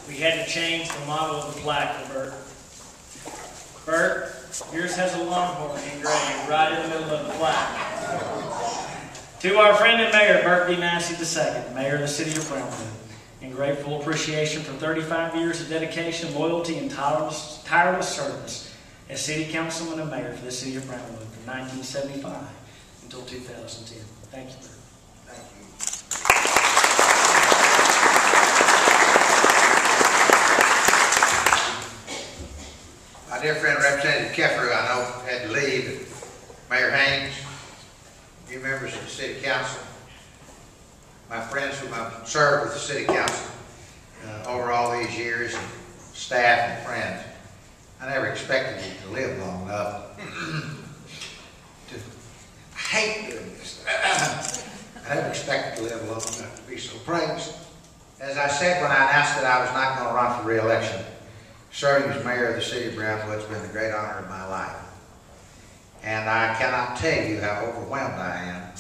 we had to change the model of the plaque for Bert. Bert, yours has a longhorn engraved right in the middle of the plaque. To our friend and mayor, Bert B. Massey II, mayor of the city of Brownwood, in grateful appreciation for 35 years of dedication, loyalty, and tireless service as city councilman and mayor for the city of Brownwood from 1975 until 2010. Thank you, Bert. Thank you. My dear friend, Representative Keffer, I know had to leave. Mayor Haynes, new members of the City Council, my friends whom I've served with the City Council over all these years, and staff and friends. I never expected you to live long enough I hate doing this. I never expected to live long enough to be so praised. As I said when I announced that I was not going to run for re-election, serving as mayor of the city of Brownwood has been the great honor of my life. And I cannot tell you how overwhelmed I am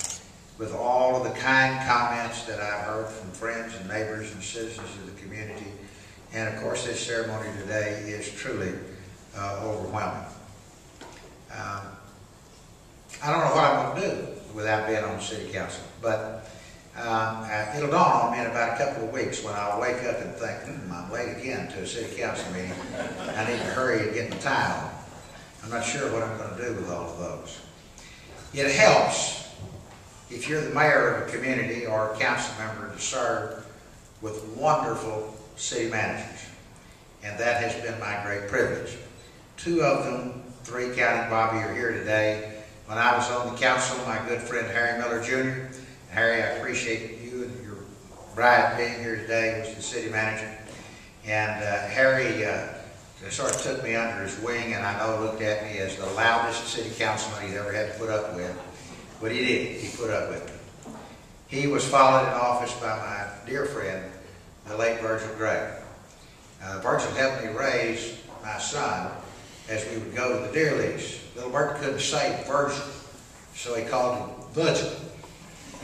with all of the kind comments that I've heard from friends and neighbors and citizens of the community. And of course, this ceremony today is truly overwhelming. I don't know what I'm going to do without being on the city council, but it'll dawn on me in about a couple of weeks when I'll wake up and think, I'm late again to a city council meeting. I need to hurry and get my time on. I'm not sure what I'm going to do with all of those. It helps if you're the mayor of a community or a council member to serve with wonderful city managers. And that has been my great privilege. Two of them, three counting Bobby, are here today. When I was on the council, my good friend Harry Miller Jr. Harry, I appreciate you and your bride being here today, was the city manager. And Harry sort of took me under his wing, and I know looked at me as the loudest city councilman he's ever had to put up with. But he did. He put up with me. He was followed in office by my dear friend, the late Virgil Gray. Virgil helped me raise my son as we would go to the deer lease. Little Bert couldn't say Virgil, so he called him Virgil.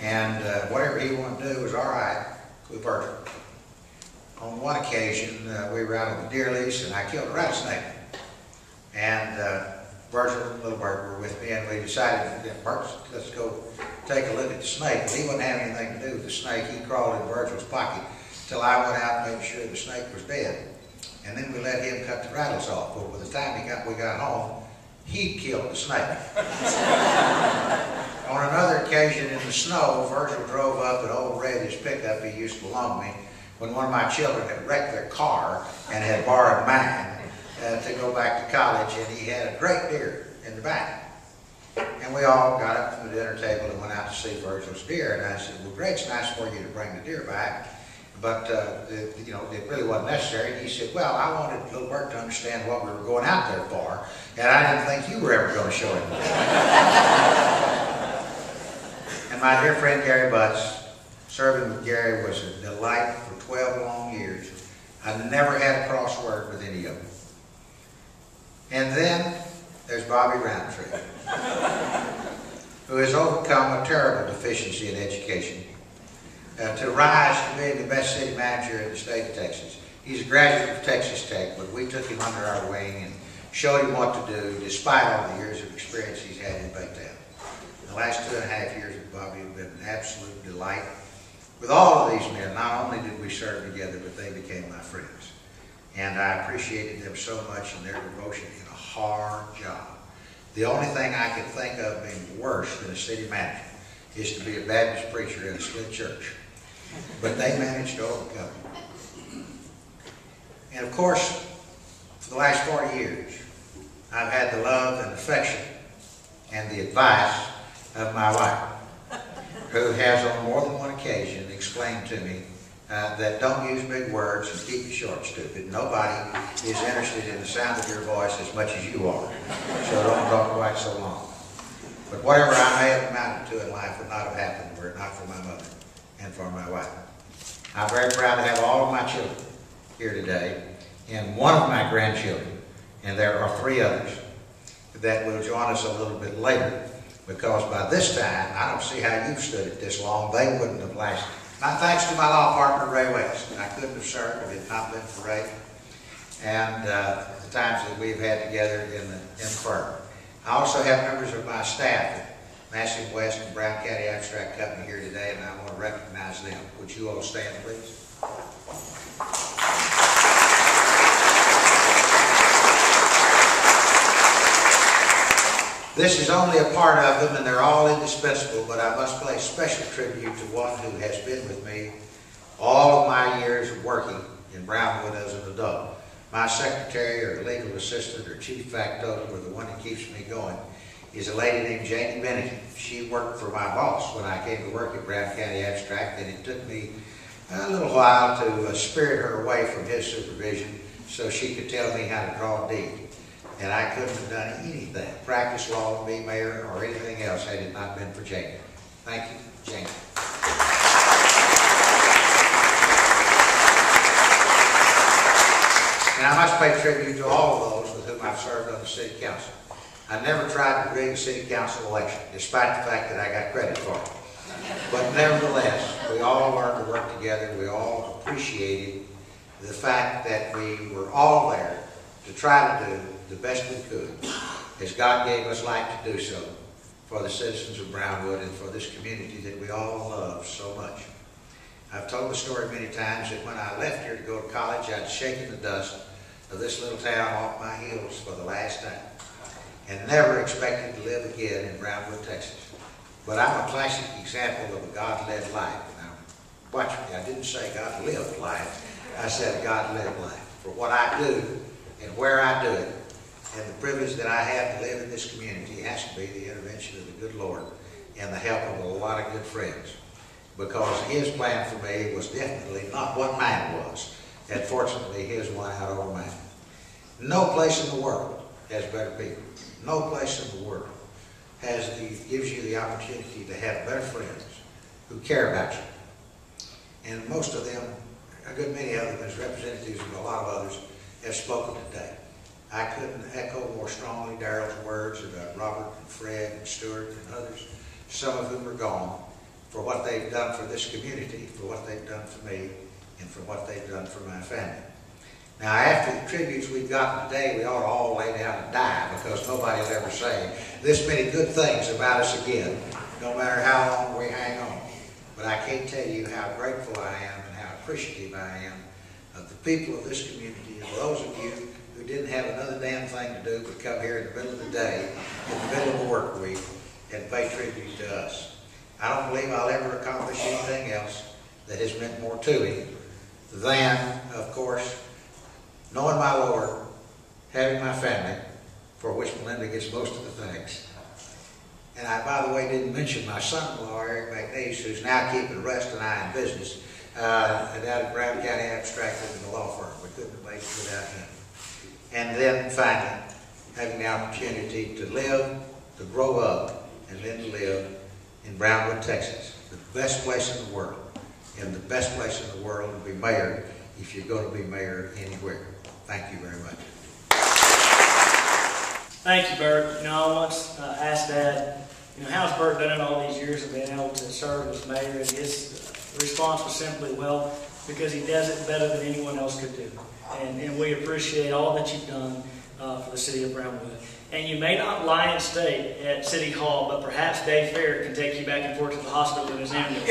And whatever he wanted to do was all right with Virgil. On one occasion, we were out on the deer lease, and I killed a rattlesnake. And Virgil and little Bert were with me, and we decided, Bert, let's go take a look at the snake. But he wouldn't have anything to do with the snake. He crawled in Virgil's pocket till I went out and made sure the snake was dead. And then we let him cut the rattles off. But by the time we got home, he killed the snake. On another occasion in the snow, Virgil drove up an old red, his pickup he used to belong to me, when one of my children had wrecked their car and had borrowed mine to go back to college, and he had a great deer in the back. And we all got up from the dinner table and went out to see Virgil's deer, and I said, well, great, it's nice for you to bring the deer back, but it really wasn't necessary. And he said, well, I wanted little Bert to understand what we were going out there for, and I didn't think you were ever going to show him. And my dear friend Gary Butts, serving with Gary was a delight for 12 long years. I never had a crossword with any of them. And then there's Bobby Roundtree, who has overcome a terrible deficiency in education to rise to being the best city manager in the state of Texas. He's a graduate of Texas Tech, but we took him under our wing and showed him what to do despite all the years of experience he's had in Baytown. The last 2.5 years with Bobby have been an absolute delight. With all of these men, not only did we serve together, but they became my friends. And I appreciated them so much in their devotion in a hard job. The only thing I could think of being worse than a city manager is to be a Baptist preacher in a split church. But they managed to overcome it. And of course, for the last 40 years, I've had the love and affection and the advice of my wife, who has on more than one occasion explained to me that don't use big words and keep it short, stupid. Nobody is interested in the sound of your voice as much as you are, so don't talk quite so long. But whatever I may have amounted to in life would not have happened were it not for my mother and for my wife. I'm very proud to have all of my children here today, and one of my grandchildren, and there are 3 others that will join us a little bit later, because by this time, I don't see how you've stood it this long. They wouldn't have lasted My thanks to my law partner, Ray West. I couldn't have served if it had not been for Ray and the times that we've had together in the firm. I also have members of my staff at Massey West and Brown County Abstract Company here today, and I want to recognize them. Would you all stand, please? This is only a part of them, and they're all indispensable, but I must pay special tribute to one who has been with me all of my years of working in Brownwood as an adult. My secretary or legal assistant or chief factotum, or the one that keeps me going, is a lady named Janie Bennigan. She worked for my boss when I came to work at Brown County Abstract, and it took me a little while to spirit her away from his supervision so she could tell me how to draw a deed. And I couldn't have done anything, practice law, be mayor, or anything else had it not been for Janie. Thank you, Janie. And I must pay tribute to all of those with whom I've served on the city council. I never tried to rig a city council election, despite the fact that I got credit for it. But nevertheless, we all learned to work together. We all appreciated the fact that we were all there to try to do the best we could, as God gave us life to do so, for the citizens of Brownwood and for this community that we all love so much. I've told the story many times that when I left here to go to college, I'd shaken the dust of this little town off my heels for the last time, and never expected to live again in Brownwood, Texas. But I'm a classic example of a God-led life. Now, watch me, I didn't say God-lived life, I said God-led life. For what I do and where I do it, and the privilege that I have to live in this community has to be the intervention of the good Lord and the help of a lot of good friends. Because His plan for me was definitely not what mine was, and fortunately His won out over mine. No place in the world has better people. No place in the world gives you the opportunity to have better friends who care about you. And most of them, a good many of them as representatives of a lot of others, have spoken today. I couldn't echo more strongly Daryl's words about Robert and Fred and Stuart and others, some of whom are gone, for what they've done for this community, for what they've done for me, and for what they've done for my family. Now, after the tributes we've gotten today, we ought to all lay down and die, because nobody will ever say this many good things about us again, no matter how long we hang on. But I can't tell you how grateful I am and how appreciative I am of the people of this community, and those of you who didn't have another damn thing to do but come here in the middle of the day, in the middle of the work week, and pay tribute to us. I don't believe I'll ever accomplish anything else that has meant more to me than, of course, knowing my Lord, having my family, for which Melinda gets most of the thanks. And I, by the way, didn't mention my son-in-law, Eric McNeese, who's now keeping Rest and I in business down at Brown County Abstract in the law firm. We couldn't have made it without him. And then finally, having the opportunity to live, to grow up, and then to live in Brownwood, Texas, the best place in the world, and the best place in the world to be mayor if you're going to be mayor anywhere. Thank you very much. Thank you, Bert. I once asked Dad, how's Bert done it all these years of being able to serve as mayor? And his response was simply, well, because he does it better than anyone else could do. And we appreciate all that you've done for the city of Brownwood. And you may not lie and stay at City Hall, but perhaps Dave Fair can take you back and forth to the hospital in his ambulance.